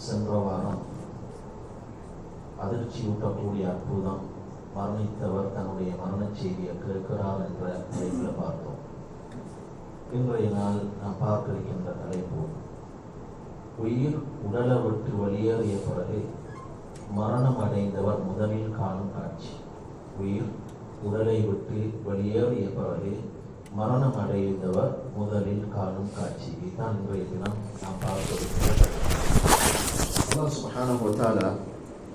சென்ற வாரம் அதிர்ச்சியூட்டக்கூடிய அற்புதம், மரணித்தவர் தன்னுடைய மரண செய்தியை கேட்கிறார் என்ற தலைப்பில் பார்த்தோம். இன்றைய நாள் நாம் பார்க்க இருக்கின்ற தலைப்பு, உயிர் உடலை விட்டு வெளியேறிய பிறகு மரணம் அடைந்தவர் முதலில் காணும் காட்சி. உயிர் உடலை விட்டு வெளியேறிய பிறகு மரணம் அடைந்தவர் முதலில் காணும் காட்சி. இதுதான் இன்றைய தினம் நாம் பார்க்க இருக்கின்ற அல்லாஹ் சுப்ஹானஹு வ தஆலா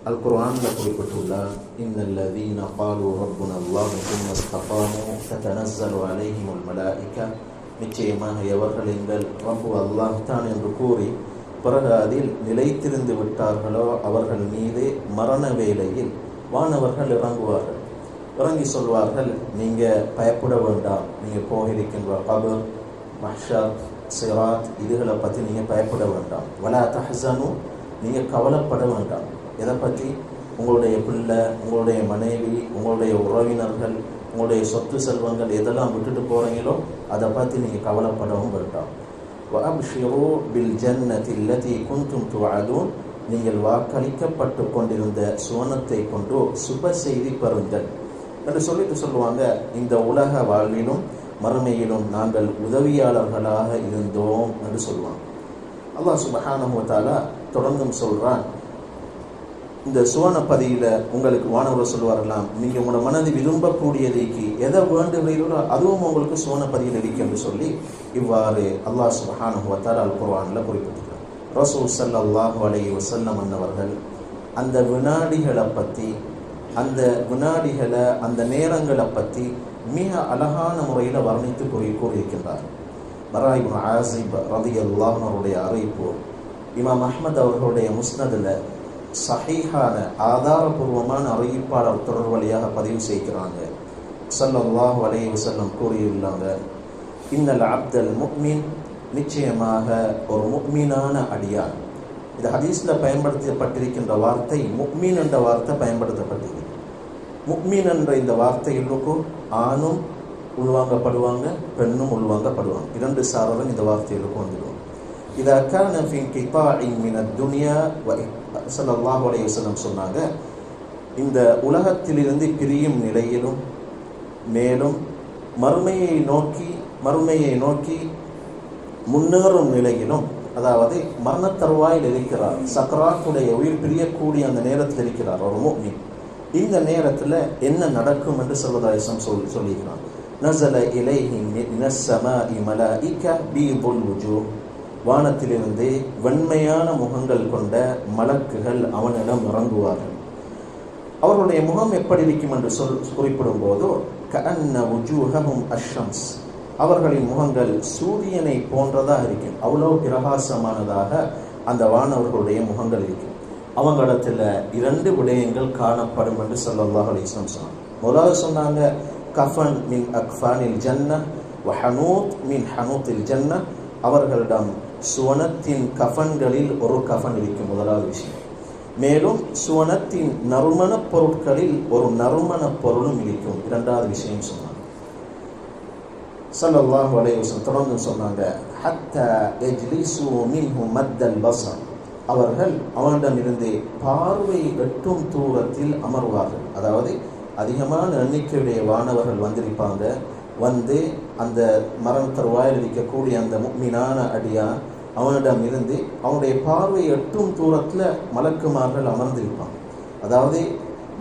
அல் குர்ஆன்ல குறிப்பிட்டுள்ளார், இன்னல்லதீன காலு ரப்புனா அல்லாஹ் சும்ம இஸ்தகாமு ததனஸ்ஸலு அலைஹிமுல் மலாயிகா, நிச்சயமாக எவர்கள் எங்கள் ரப்பு அல்லாஹ் தான் என்று கூறி பிறகு அதில் நிலைத்திருந்து விட்டார்களோ அவர்கள் மீது மரண வேளையில் வானவர்கள் இறங்குவார்கள். இறங்கி சொல்வார்கள், நீங்கள் பயப்பட வேண்டாம், நீங்கள் போகிருக்கின்ற கபர், மஹ்ஷர், சிராத் இதுகளை பற்றி நீங்கள் பயப்பட வேண்டாம். வலா தஹ்ஸனு, நீங்கள் கவலைப்பட வேண்டாம். எதை பற்றி? உங்களுடைய பிள்ளை, உங்களுடைய மனைவி, உங்களுடைய உறவினர்கள், உங்களுடைய சொத்து செல்வங்கள் எதெல்லாம் விட்டுட்டு போகிறீங்களோ அதை பற்றி நீங்கள் கவலைப்படவும் வேண்டாம். வஅப்ஷிரு பில் ஜன்னதி அல்லதி குன்தும் துஅதுன், நீங்கள் வாக்களிக்கப்பட்டு கொண்டிருந்த சுவனத்தை கொண்டு சுப செய்தி பெறுங்கள் என்று சொல்லுவாங்க. இந்த உலக வாழ்விலும் மறுமையிலும் நாங்கள் உதவியாளர்களாக இருந்தோம் என்று சொல்லுவாங்க. அல்லாஹ் சுப்ஹானஹு வ தஆலா தொடர்ந்தும் சொல்றான், இந்த சுவனப்பதியில் உங்களுக்கு வானவர் சொல்வார்களாம், நீங்கள் உங்களோட மனது விரும்பக்கூடியதைக்கு எதை வேண்டுகிறீர்களோ அதுவும் உங்களுக்கு சுவனப்பதியில் இருக்கு என்று சொல்லி இவ்வாறு அல்லாஹ் சுப்ஹானஹு வ தஆலா அல் குர்ஆனில் குறிப்பிட்டிருக்கிறார். ரசூல் ஸல்லல்லாஹு அலைஹி வஸல்லம் அன்னவர்கள் அந்த வினாடிகளை பற்றி, அந்த வினாடிகளை, அந்த நேரங்களை பற்றி மிக அழகான முறையில் வர்ணித்து கூறியிருக்கின்றார். பரா இப்னு ஆஸிப் ரலியல்லாஹு அன்ஹுடைய அறிவிப்பு இமாம் அஹ்மத் அவர்களுடைய முஸ்னதில் சஹீஹான ஆதாரபூர்வமான அறிவிப்பாளர் தொடர் வழியாக பதிவு செய்கிறாங்க. ஸல்லல்லாஹு அலைஹி வஸல்லம் கூறியுள்ளாங்க, இன்னல் அப்தல் முஃமின், நிச்சயமாக ஒரு முஃமினான அடியான். இது ஹதீஸில் பயன்படுத்தப்பட்டிருக்கின்ற வார்த்தை முஃமின் என்ற வார்த்தை பயன்படுத்தப்பட்டிருக்கு. முஃமின் என்ற இந்த வார்த்தைகளுக்கும் ஆணும் உள்வாங்கப்படுவாங்க, பெண்ணும் உள்வாங்கப்படுவாங்க. இரண்டு சாரரும் இந்த வார்த்தைகளுக்கும் வந்துடுவாங்க. இதா கான ஃபீ கிதாஇன் மினத் துன்யா ஸல்லல்லாஹு அலைஹி வஸல்லம் சொன்னாங்க, இந்த உலகத்திலிருந்து பிரியும் நிலையிலும் மேலும் மறுமையை நோக்கி முன்னேறும் நிலையிலும், அதாவது மரணத்தருவாயில் இருக்கிறார், சக்கராத்துடைய உயிர் பிரியக்கூடிய அந்த நேரத்தில் இருக்கிறார் ஒரு முஃமின். இந்த நேரத்தில் என்ன நடக்கும் என்று ஸல்லல்லாஹு அலைஹி வஸல்லம் சொல்லிக்கிறார். நஸல இலைஹி மினஸ் ஸமாஇ மலாயிகா பீதுல் வுஜூஹ், வானத்திலிருந்து வெண்மையான முகங்கள் கொண்ட மலக்குகள் அவனிடம் இறங்குவார்கள். அவர்களுடைய முகம் எப்படி இருக்கும் என்று குறிப்பிடும் போது, கஅன்ன வுஜூஹஹும் அஷ்ஷம்ஸ், அவர்களின் முகங்கள் சூரியனை போன்றதாக இருக்கும். அவ்வளோ பிரகாசமானதாக அந்த வானவர்களுடைய முகங்கள் இருக்கும். அவங்களிடத்தில் இரண்டு விடயங்கள் காணப்படும் என்று ஸல்லல்லாஹு அலைஹி வஸல்லம் சொன்னாங்க. முதலாவது சொன்னாங்க, கஃபன் மின் அக்ஃபானில் ஜன்னah வ ஹனூத் மின் ஹனூத்தில் ஜன்னah, அவர்களிடம் சுவனத்தின் கஃபன்களில் ஒரு கஃபன் இருக்கும். முதலாவது விஷயம். மேலும் சுவனத்தின் நறுமண பொருட்களில் ஒரு நறுமண பொருளும் இருக்கும். இரண்டாவது விஷயம் சொன்னாங்க. ஸல்லல்லாஹு அலைஹி வஸல்லம் தொடர்ந்து சொன்னாங்க, ஹத்தா யஜ்லிசு மின்ஹு மத்தல் பஸர், அவர்கள் அவனிடம் இருந்து பார்வை எட்டும் தூரத்தில் அமர்வார்கள். அதாவது அதிகமான எண்ணிக்கையுடைய வானவர்கள் வந்திருப்பாங்க. வந்து அந்த மரணத்தருவாயில் இருக்கக்கூடிய அந்த முஃமினான அடியான் அவனிடம் இருந்து அவனுடைய பார்வை எட்டும் தூரத்தில் மலக்குமார்கள் அமர்ந்திருப்பாங்க. அதாவது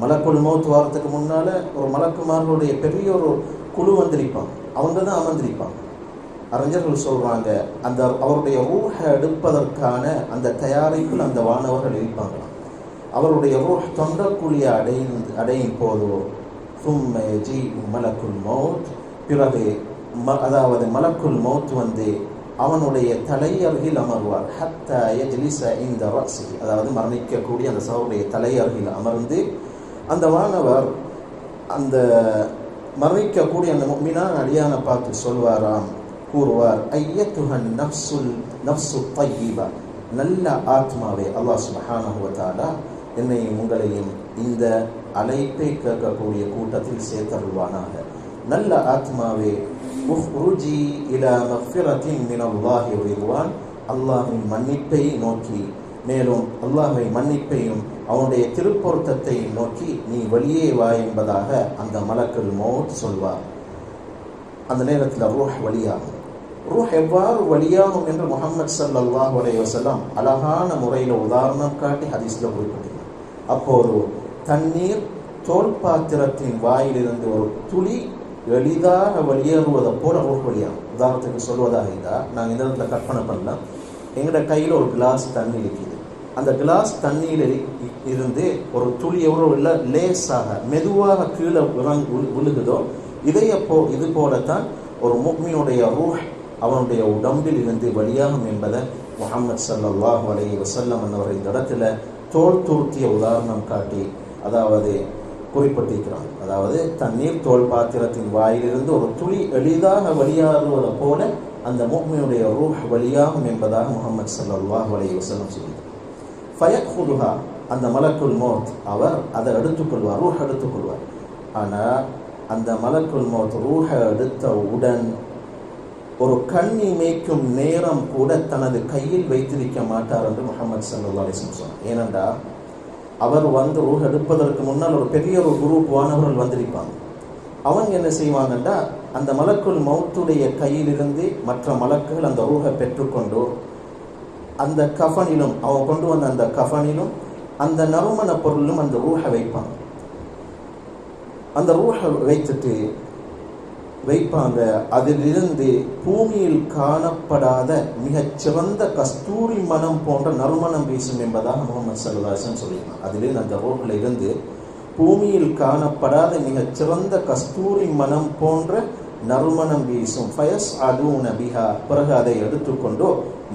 மலக்குல் மௌத் வாரத்துக்கு முன்னால் ஒரு மலக்குமார்களுடைய பெரிய ஒரு குழு வந்திருப்பாங்க. அவங்க தான் அமர்ந்திருப்பாங்க. அறிஞர்கள் சொல்கிறாங்க, அந்த அவருடைய ரூஹை எடுப்பதற்கான அந்த தயாரிப்பில் அந்த வானவர்கள் இருப்பாங்களாம். அவருடைய ரூஹ் தொண்டக்கூடிய அடையும் போதோ சும்ம யஜீஉ மலக்குல் மௌத், பிறகு அதாவது மலக்குல் மௌத் வந்து அவனுடைய தலை அருகில் அமர்வார். ஹத்தா யஜ்லிஸ இன்த ரஸி, அதாவது மரணிக்கக்கூடிய அந்த சகோதரனுடைய தலை அருகில் அமர்ந்து அந்த வானவர் அந்த மரணிக்கக்கூடிய அந்த முஃமினான அடியானை பார்த்து சொல்வாராம், கூறுவார், ஐயத்துஹன் நஃப்சு தய்யிபா, நல்ல ஆத்மாவே, அல்லாஹ் சுப்ஹானஹு வ தஆலா என்னையும் உங்களையும் இந்த அழைப்பை கேட்கக்கூடிய கூட்டத்தில் சேர்த்தருள்வானாக. நல்ல ஆத்மாவே, உஹ்ருஜி இலா மக்ஃபிரத்தின் மினல்லாஹி வ ரிضவான், அல்லாஹ்வின் மன்னிப்பை நோக்கி மேலும் அல்லாஹ்வை மன்னிப்பையும் அவனுடைய திருப்பொருத்தத்தை நோக்கி நீ வெளியே வா என்பதாக அந்த மலக்குல் மௌத் சொல்வார். அந்த நேரத்தில் ரூஹ் வழியாகும். ரூஹ் எவ்வாறு வழியாகும் என்று முஹம்மது ஸல்லல்லாஹு அலைஹி வஸல்லம் அழகான முறையில் உதாரணம் காட்டி ஹதீஸ்ல குறிப்பிட்டார். அப்போது தண்ணீர் தோல் பாத்திரத்தின் வாயிலிருந்து ஒரு துளி எளிதாக வெளியேறுவதை போல ரூஹ் வழியாகும். உதாரணத்துக்கு சொல்வதாக இருந்தால், நாங்கள் இந்த இடத்துல கற்பனை பண்ணலாம், எங்களோட கையில் ஒரு கிளாஸ் தண்ணி இருக்குது. அந்த கிளாஸ் தண்ணியில் இருந்து ஒரு துளி எவ்வளோ இல்லை லேசாக மெதுவாக கீழே விழுகுதோ இது போலத்தான் ஒரு முஃமினுடைய ரூஹ் அவனுடைய உடம்பில் இருந்து வெளியாகும் என்பதை முஹம்மது ஸல்லல்லாஹு அலைஹி வஸல்லம் அவர் இந்த இடத்துல தோல் தூர்த்திய உதாரணம் காட்டி அதாவது குறிப்பிட்டிருக்கிறான். அதாவது தண்ணீர் தோல் பாத்திரத்தின் வாயிலிருந்து ஒரு துளி எளிதாக வெளியாறுவதை போல அந்த முஃமினுடைய ரூஹ் வெளியாகும் என்பதாக முஹம்மது ஸல்லல்லாஹு அலைஹி வஸல்லம் சொல்கிறார். ஃபயக்ஹுதுஹா, அந்த மலக்குல் மௌத் அவர் அதை எடுத்துக்கொள்வார், ரூஹ் எடுத்துக்கொள்வார். ஆனால் அந்த மலக்குல் மௌத் ரூஹை எடுத்தவுடன் ஒரு கண் இமைக்கும் நேரம் கூட தனது கையில் வைத்திருக்க மாட்டார் என்று முஹம்மது ஸல்லல்லாஹு அலைஹி வஸல்லம் சொன்னார். ஏனென்றால் அவர் ரூஹ் எடுப்பதற்கு முன்னால் ஒரு பெரிய ஒரு குரூப் வானவர்கள் வந்திருப்பாங்க. அவங்க என்ன செய்வாங்கன்னா, அந்த மலக்குல் மௌத்துடைய கையிலிருந்து மற்ற மலக்குகள் அந்த ரூஹை பெற்றுக்கொண்டு அந்த கஃனிலும் அவங்க கொண்டு வந்த அந்த கஃனிலும் அந்த நறுமண பொருளும் அந்த ரூஹை வைப்பாங்க. அந்த ரூஹை வைப்பாங்க. அதிலிருந்து பூமியில் காணப்படாத மிகச்சிறந்த கஸ்தூரி மனம் போன்ற நறுமணம் வீசும் என்பதாக முஹம்மது ஸல்லல்லாஹு அலைஹி வஸல்லம் சொல்லியிருக்காங்க. அதிலிருந்து அந்த ரூஹில் இருந்து பூமியில் காணப்படாத மிகச்சிறந்த கஸ்தூரி மனம் போன்ற நறுமணம் வீசும். ஃபயஸ் அதூன பிஹா, பிறகு அதை எடுத்துக்கொண்டு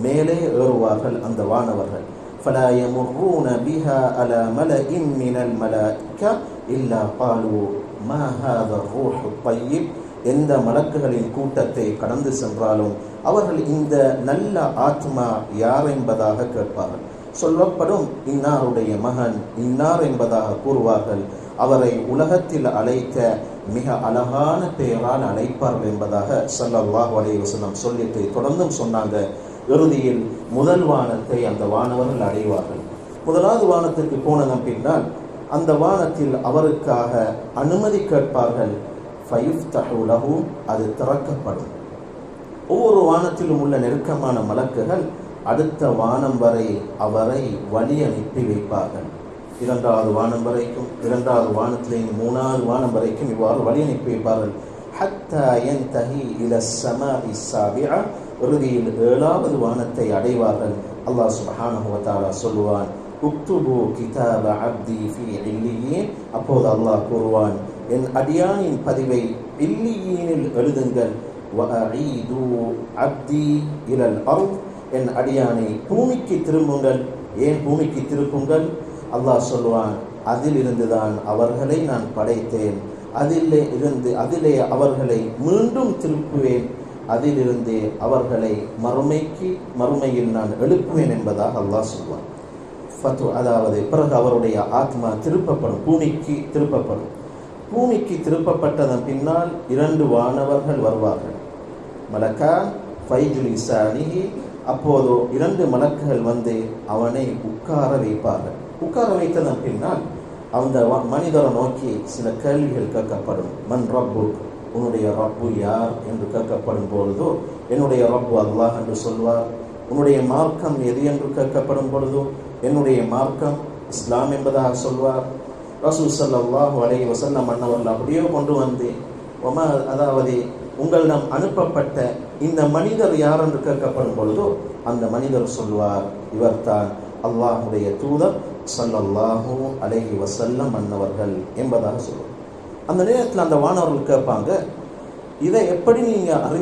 மேலே ஏறுவார்கள் அந்த வானவர்கள். ஃபலா யமுர்ரூன பிஹா அலா மலஇம் மினல் மலாயிகா இல்லா காலூ மா ஹாதா ரூஹு தய்யிப். எந்த மலக்குகளின் கூட்டத்தை கடந்து சென்றாலும் அவர்கள் இந்த நல்ல ஆத்மா யார் என்பதாக கேட்பார்கள். சொல்லப்படும் இன்னாருடைய மகன் இன்னார் என்பதாக கூறுவார்கள். அவரை உலகத்தில் அழைத்த மிக அழகான பெயரால் அழைப்பார்கள் என்பதாக ஸல்லல்லாஹு அலைஹி வஸல்லம் சொல்லிட்டு தொடர்ந்தும் சொன்னாங்க. இறுதியில் முதல் வானத்தை அந்த வானவர்கள் அடைவார்கள். முதலாவது வானத்திற்கு போனதன் பின்னால் அந்த வானத்தில் அவருக்காக அனுமதி கேட்பார்கள். ஃபயுஃப்தஹு லஹு, அது திறக்கப்படும். ஒவ்வொரு வானத்திலும் உள்ள நெருக்கமான மலக்குகள் அடுத்த வானம் வரை அவரை வழி அனுப்பி வைப்பார்கள். இரண்டாவது வானம் வரைக்கும், இரண்டாவது வானத்திலேயும் மூணாவது வானம் வரைக்கும் இவ்வாறு வழி அனுப்பி வைப்பார்கள். ஹத்தா யன்தஹி இலா ஸமாஇ ஸாபிஆ, இறுதியில் ஏழாவது வானத்தை அடைவார்கள். அல்லாஹ் சுப்ஹானஹு வ தஆலா சொல்வான், உக்துபு கிதாப அப்தி ஃபீ இல்லியீன். அப்போது அல்லாஹ் கூறுவான், என் அடியானின் பதிவை இல்லியீனில் எழுதுங்கள். வஅஈது அப்தி இலல் அர்த், என் அடியானை பூமிக்கு திரும்புங்கள். ஏன் பூமிக்கு திருப்புங்கள்? அல்லாஹ் சொல்வான், அதிலிருந்துதான் அவர்களை நான் படைத்தேன், அதிலே அவர்களை மீண்டும் திருப்புவேன், அதிலிருந்து அவர்களை மறுமையில் நான் எழுப்புவேன் என்பதாக அல்லாஹ் சொல்வான். அதாவது பிறகு அவருடைய ஆத்மா திருப்பப்படும், பூமிக்கு திருப்பப்படும். பூமிக்கு திருப்பப்பட்டதன் பின்னால் இரண்டு வானவர்கள் வருவார்கள். மலக்கான் ஃபைஜுலிசானிஹி, அப்போது இரண்டு மலக்குகள் வந்து அவனை உட்கார வைப்பார்கள். உட்கார வைத்ததன் பின்னால் அந்த மனிதரை நோக்கி சில கேள்விகள் கேட்கப்படும். மன் ரப்பு, உன்னுடைய ரப்பு யார் என்று கேட்கப்படும் பொழுதோ என்னுடைய ரப்பு அல்லாஹ் என்று சொல்வார். உன்னுடைய மார்க்கம் எது என்று கேட்கப்படும் பொழுதோ என்னுடைய மார்க்கம் இஸ்லாம் என்பதாக சொல்வார். ரசூல் ஸல்லல்லாஹு அலைஹி வஸல்லம் அன்னவர்கள் அப்படியே கொண்டு வந்து அதாவது உங்களிடம் அனுப்பப்பட்ட இந்த மனிதர் யார் என்று கேட்கப்படும் பொழுதோ அந்த மனிதர் சொல்வார், இவர்தான் அல்லாஹுடைய தூதர் ஸல்லல்லாஹு அலைஹி வஸல்லம் அன்னவர்கள் என்பதாக சொல்வார். அந்த நேரத்தில் அந்த வானவர்கள் கேட்பாங்க, இதை எப்படி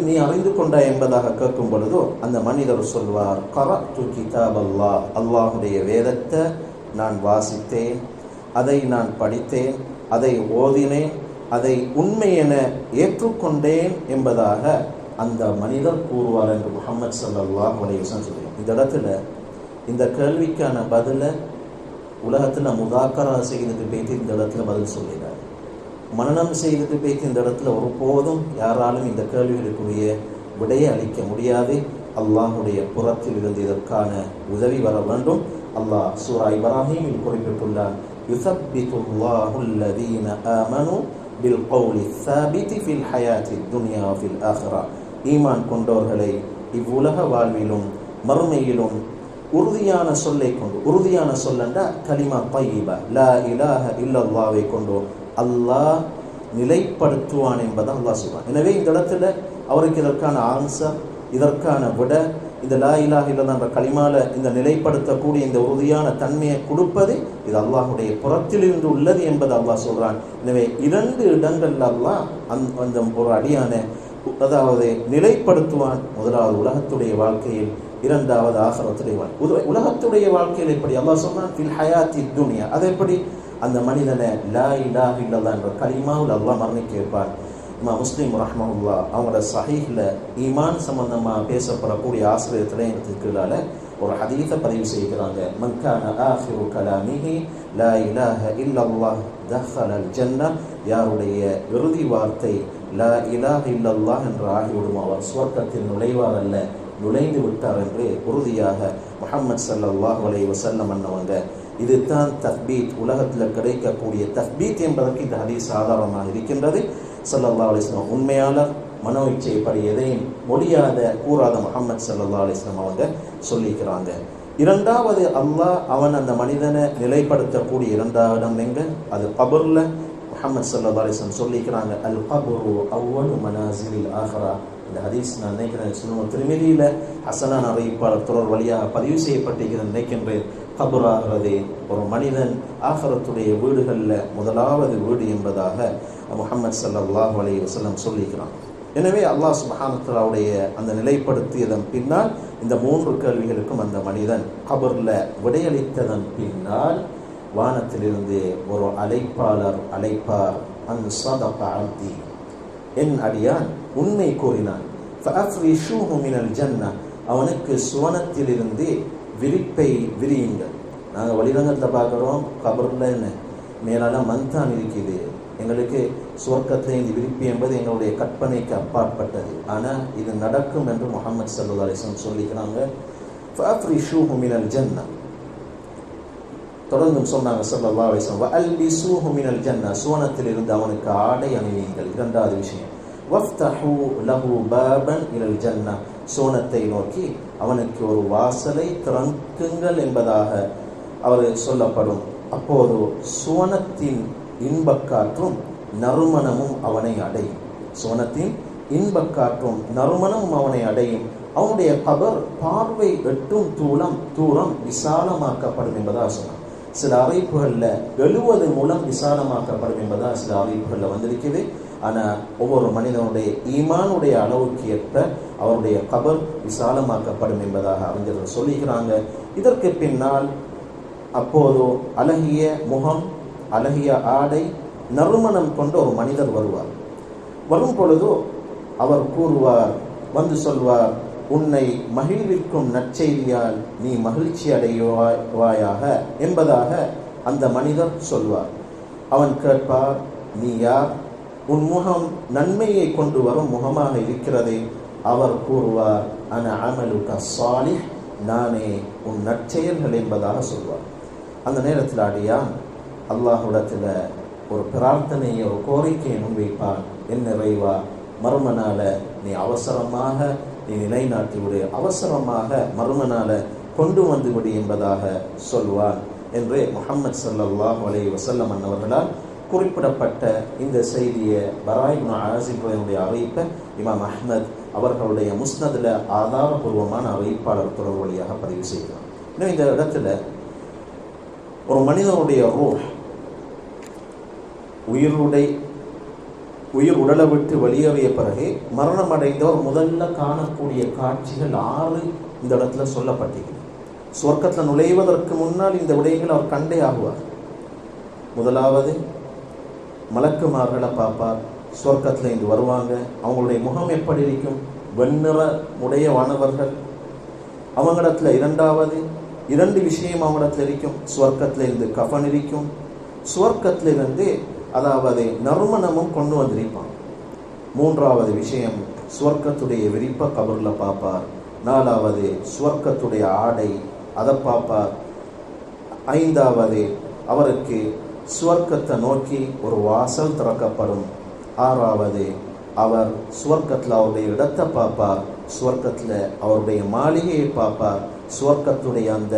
நீ அறிந்து கொண்டாய் என்பதாக கேட்கும் பொழுதோ அந்த மனிதர் சொல்வார், கரஅத்து கிதாப் அல்லாஹ், அல்லாஹுடைய வேதத்தை நான் வாசித்தேன், அதை நான் படித்தேன், அதை ஓதினேன், அதை உண்மை என ஏற்றுக்கொண்டேன் என்பதாக அந்த மனிதர் கூறுவார் என்று முஹம்மது ஸல்லல்லாஹு அலைஹி வஸல்லம் சொல்கிறார். இந்த இடத்துல இந்த கேள்விக்கான பதிலை உலகத்தில் முதாக்கரா செய்துட்டு போய்த்து இந்த இடத்துல பதில் சொல்கிறார். மனனம் செய்துட்டு போய்த்து இந்த இடத்துல ஒருபோதும் யாராலும் இந்த கேள்விகளுக்குரிய விடையை அளிக்க முடியாது. அல்லாஹுடைய புறத்தில் இருந்து இதற்கான உதவி வர வேண்டும். அல்லாஹ் சூரா இப்ராஹீமில் குறிப்பிட்டுள்ளார், யுஸப்பித்துல்லாஹு அல்லதீன ஆமனு பில் கௌலி ஸாபிதி ஃபில் ஹயாத்தி துன்யா ஃபில் ஆখিরা. ஈமான் கொண்டோர்களை இவ்வுலக வாழ்விலும் மறுமையிலும் உறுதியான சொல்லை கொண்டு, உறுதியான சொல்லண்டா கலிமா தய்யிபா லா இலாஹ இல்லல்லாஹ்வை கொண்டு அல்லாஹ் நிலைப்படுத்துவான் என்பதை அல்லாஹ் சொல்வான். எனவே இந்த இடத்துல அவருக்கு இதற்கான ஆன்சர், இதற்கான விட இந்த லா இலாஹ இல்லல்லாஹ் என்ற கலிமால இந்த நிலைப்படுத்தக்கூடிய இந்த உறுதியான தன்மையை கொடுப்பது இது அல்லாஹுடைய புறத்திலிருந்து உள்ளது என்பதை அல்லாஹ் சொல்றான். எனவே 2 இடங்கள்ல அல்லாஹ் அந்த ஒரு அடியான அதாவது நிலைப்படுத்துவான். முதலாவது உலகத்துடைய வாழ்க்கையில், இரண்டாவது ஆகிரத்துடைய வாழ்க்கை. உலகத்துடைய வாழ்க்கையில் எப்படி அல்லாஹ் சொன்னான், ஃபில் ஹயாத்தி துன்யா, அது எப்படி அந்த மனிதனை லா இலாஹ இல்லல்லாஹ் என்ற கலிமாவில் அல்லாஹ் மரணிக்க வைப்பான். இமாம் முஸ்லிம் ரஹ்மஹுல்லாஹ் அவங்களோட சஹீஹ்ல ஈமான் சம்பந்தமாக பேசப்படக்கூடிய ஆசிரியத்துல கீழால ஒரு ஹதீஸை பதிவு செய்கிறாங்க. மன் கான ஆஹிரு கலாமிஹி லா இலாஹ இல்லல்லாஹ் தஹலல் ஜன்னah, யாருடைய இறுதி வார்த்தை லா இலாஹ இல்லல்லாஹ் என்று ஆகிவிடும் அவர் சுவர்க்கத்தில் நுழைவார் அல்ல, நுழைந்து விட்டார் என்று உறுதியாக முஹம்மது ஸல்லல்லாஹு அலைஹி வஸல்லம் அன்னவங்க. இதுதான் தஸ்பீத், உலகத்தில் கிடைக்கக்கூடிய தஸ்பீத் என்பதற்கு இந்த ஹதீஸ் ஆதாரமாக இருக்கின்றது. ஸல்லல்லாஹு அலைஹி வஸல்லம் உண்மையாளர், மனோ இச்சைப்படி எதையும் மொழியாத கூறாத முஹம்மது ஸல்லல்லாஹு அலைஹி வஸல்லம் அவங்க சொல்லிக்கிறாங்க. இரண்டாவது அல்லாஹ் அவன் அந்த மனிதனை நிலைப்படுத்தக்கூடிய இரண்டாவது இடம் எங்க, அது கபர்ல. முஹம்மது ஸல்லல்லாஹு அலைஹி வஸல்லம் சொல்லிக்கிறாங்க, அல் கபரு அவ்வலு மனாசிலில் ஆஹிரா. இந்த ஹதீஸ் நான் நினைக்கிறேன் சுனன் திர்மிதியில ஹசனான் அறிவிப்பாளர் தொடர் வழியாக பதிவு செய்யப்பட்டிருக்கிறது நினைக்கின்றேன். கபராகிறது ஒரு மனிதன் ஆகிரத்துடைய வீடுகளில் முதலாவது வீடு என்பதாக முஹம்மது ஸல்லல்லாஹு அலைஹி வஸல்லம் சொல்லிக்கிறான். எனவே அல்லாஹ் சுப்ஹானஹு வ தஆலாவுடைய அந்த நிலைப்படுத்தியதன் பின்னால் இந்த 3 கேள்விகளுக்கும் அந்த மனிதன் கபர்ல விடையளித்ததன் பின்னால் வானத்திலிருந்து ஒரு அழைப்பாளர் அழைப்பார், அன் ஸதக அப்தி, என் அடியான் உண்மை கூறினான், ஃபஅஃப்ரிஷூஹு மினல் ஜன்னah, அவனுக்கு சுவனத்திலிருந்து விரிப்பை விரியுங்கள். நாங்கள் வழிரங்கத்தில் பார்க்குறோம், கபரில் என்ன மேலான மந்தான் இருக்குது. எங்களுக்கு சுவர்க்கத்தில் இந்த விரிப்பு என்பது எங்களுடைய கற்பனைக்கு அப்பாற்பட்டது. ஆனால் இது நடக்கும் என்று முஹம்மது ஸல்லல்லாஹு அலைஹி வஸல்லம் சொல்லிக்கிறாங்க. ஃபஅஃப்ரிஷூஹு மினல் ஜன்னah, தொடர்ந்தும் சொன்னாங்க ஸல்லல்லாஹு அலைஹி வஸல்லம், வஅல்பிஸூஹு மினல் ஜன்னah, சுவனத்திலிருந்து அவனுக்கு ஆடை அணிவீங்கள். இரண்டாவது விஷயம், வஃப்தஹூ லஹு பாபன் இலல் ஜன்னah, சோனத்தை நோக்கி அவனுக்கு ஒரு வாசலை திறக்குங்கள் என்பதாக அவர் சொல்லப்படும். அப்போது சுவனத்தின் இன்பக்காற்றும் நறுமணமும் அவனை அடையும். சுவனத்தின் இன்பக்காற்றும் நறுமணமும் அவனை அடையும். அவனுடைய கபர் பார்வை எட்டும் தூரம் விசாலமாக்கப்படும் என்பதாக சொன்னார். சில அறிவிப்புகளில் 70 மூலம் விசாலமாக்கப்படும் என்பதாக சில அறிவிப்புகளில் வந்திருக்குது. ஆனால் ஒவ்வொரு மனிதனுடைய ஈமானுடைய அளவுக்கு ஏற்ப அவருடைய கபர் விசாலமாக்கப்படும் என்பதாக அறிஞர்கள் சொல்லுகிறாங்க. இதற்கு பின்னால் அப்போது அழகிய முகம், அழகிய ஆடை, நறுமணம் கொண்ட ஒரு மனிதர் வருவார். வரும் பொழுது அவர் கூறுவார், வந்து சொல்வார், உன்னை மகிழ்விக்கும் நற்செய்தியால் நீ மகிழ்ச்சி அடைவாயாக என்பதாக அந்த மனிதர் சொல்வார். அவன் கேட்பார், நீ யார்? உன் முகம் நன்மையை கொண்டு வரும் முகமாக இருக்கிறதே. அவர் கூறுவார், அன அமலுக ஸாலிஹ், நானே உன் நற்செயல்கள் என்பதாக சொல்வார். அந்த நேரத்தில் அடியான் அல்லாஹ்விடத்தில் ஒரு பிரார்த்தனையை, ஒரு கோரிக்கையை முன்வைப்பான். என் நிறைவா, மறுமனால நீ அவசரமாக நீ நிலைநாட்டி விடு, அவசரமாக மறுமனால கொண்டு வந்து விடு என்பதாக சொல்வான் என்று முஹம்மது ஸல்லல்லாஹு அலைஹி வஸல்லம் அன்னவர்களால் குறிப்பிடப்பட்ட இந்த செய்தியை பராய் இப்னு ஆஸிபுடைய அறிவிப்பை இமாம் அஹ்மத் அவர்களுடைய முஸ்னதில் ஆதாரபூர்வமான அறிவிப்பாளர் தொடர் வழியாக பதிவு செய்கிறார். இன்னும் இந்த இடத்துல ஒரு மனிதனுடைய ரூஹ் உயிர் உடலை விட்டு வெளியேறிய பிறகு மரணம் அடைந்தவர் முதல்ல காணக்கூடிய காட்சிகள் 6 இந்த இடத்துல சொல்லப்பட்டிருக்கிறது. சுவர்க்கத்தில் நுழைவதற்கு முன்னால் இந்த விடயங்கள் அவர் கண்டே ஆகுவார். முதலாவது மலக்குமார்களை பார்ப்பார். சுவர்க்கத்தில் இருந்து வருவாங்க. அவங்களுடைய முகம் எப்படி இருக்கும்? வெண்ணிற உடைய வானவர்கள். அவங்களிடத்துல இரண்டாவது 2 விஷயம் அவங்களிடத்துல இருக்கும். சுவர்க்கத்தில் இருந்து கஃன் இருக்கும். சுவர்க்கத்திலிருந்து அதாவது நறுமணமும் கொண்டு வந்திருப்பான். 3வது விஷயம், சுவர்க்கத்துடைய விரிப்பை கபரில் பார்ப்பார். 4வது சுவர்க்கத்துடைய ஆடை, அதை பார்ப்பார். 5வது அவருக்கு சுவர்க்கத்தை நோக்கி ஒரு வாசல் திறக்கப்படும். 6வது அவர் சுவர்க்கத்தில் அவருடைய இடத்தை பார்ப்பார், சுவர்க்கத்தில் அவருடைய மாளிகையை பார்ப்பார், சுவர்க்கத்துடைய அந்த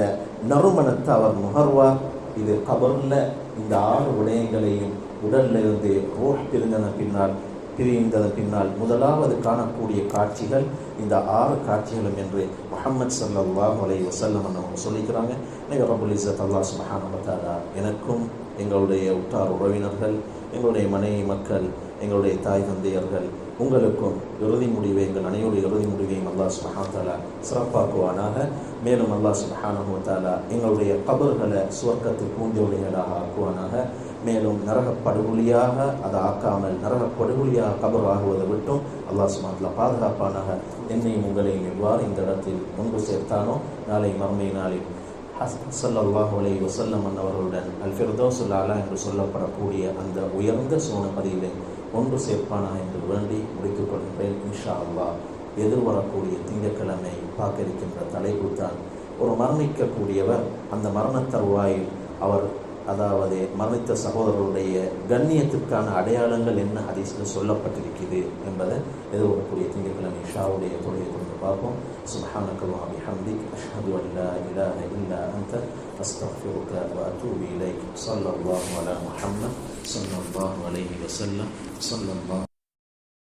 நறுமணத்தை அவர் நுகர்வார். இது கபரில் இந்த 6 விடயங்களையும் உடல்ல இருந்து ரூஹ் பிரிந்ததன் பின்னால் முதலாவது காணக்கூடிய காட்சிகள் இந்த 6 காட்சிகளும் என்று முஹம்மது ஸல்லல்லாஹு அலைஹி வஸல்லம் அவங்க சொல்லிக்கிறாங்க. ரப்புல் இஸ்ஸத் அல்லாஹ் சுப்ஹானஹு வ தஆலா எனக்கும், எங்களுடைய உற்றார் உறவினர்கள், எங்களுடைய மனைவி மக்கள், எங்களுடைய தாய் தந்தையர்கள், உங்களுக்கும் இறுதி முடிவை, எங்கள் அனைவருடைய இறுதி முடிவையும் அல்லாஹ் சுப்ஹானஹு வ தஆலா சிறப்பாக்குவானாக. மேலும் அல்லாஹ் சுப்ஹானஹு வ தஆலா எங்களுடைய கபர்களை சுவர்க்கத்தில் பூந்தோழிகளாக ஆக்குவானாக. மேலும் நரகப்படுகொலியாக அதை ஆக்காமல் நரகப்படுகொலியாக கபர் ஆகுவதை விட்டும் அல்லாஹ் சுப்ஹானஹு வ தஆலா பாதுகாப்பானாக. என்னையும் உங்களையும் எவ்வாறு இந்த இடத்தில் ஒன்று சேர்த்தானோ நாளை மறுமை நாளில் ஸல்லல்லாஹு அலைஹி வஸல்லம் அவர்களுடன் அல் ஃபிர்தௌஸுல் அலா என்று சொல்லப்படக்கூடிய அந்த உயர்ந்த சோனபதியிலே ஒன்று சேர்ப்பானாக என்று வேண்டி முடித்துக் கொள்கின்றேன். இன்ஷா அல்லாஹ் எதிர்வரக்கூடிய திங்கட்கிழமை பார்க்க இருக்கின்ற தலைப்பு தான் ஒரு மரணிக்கக்கூடியவர் அந்த மரண தருவாயில் அவர், அதாவது மரணித்த சகோதரருடைய கண்ணியத்திற்கான அடையாளங்கள் என்ன ஹதீஸில் சொல்லப்பட்டிருக்கிறது என்பதை எதிர்வரக்கூடிய திங்கட்கிழமை இஷாவுடைய தொழிலை கொண்டு பார்ப்போம். சுப்ஹானக வ பிஹம்திக அஷ்ஹது அன் லா இலாஹ இல்லா அன்த அஸ்தக்ஃபிருக வ அத்தூபு இலைக். ஸல்லல்லாஹு அலா முஹம்மத் ஸல்லல்லாஹு அலைஹி வஸல்லம்.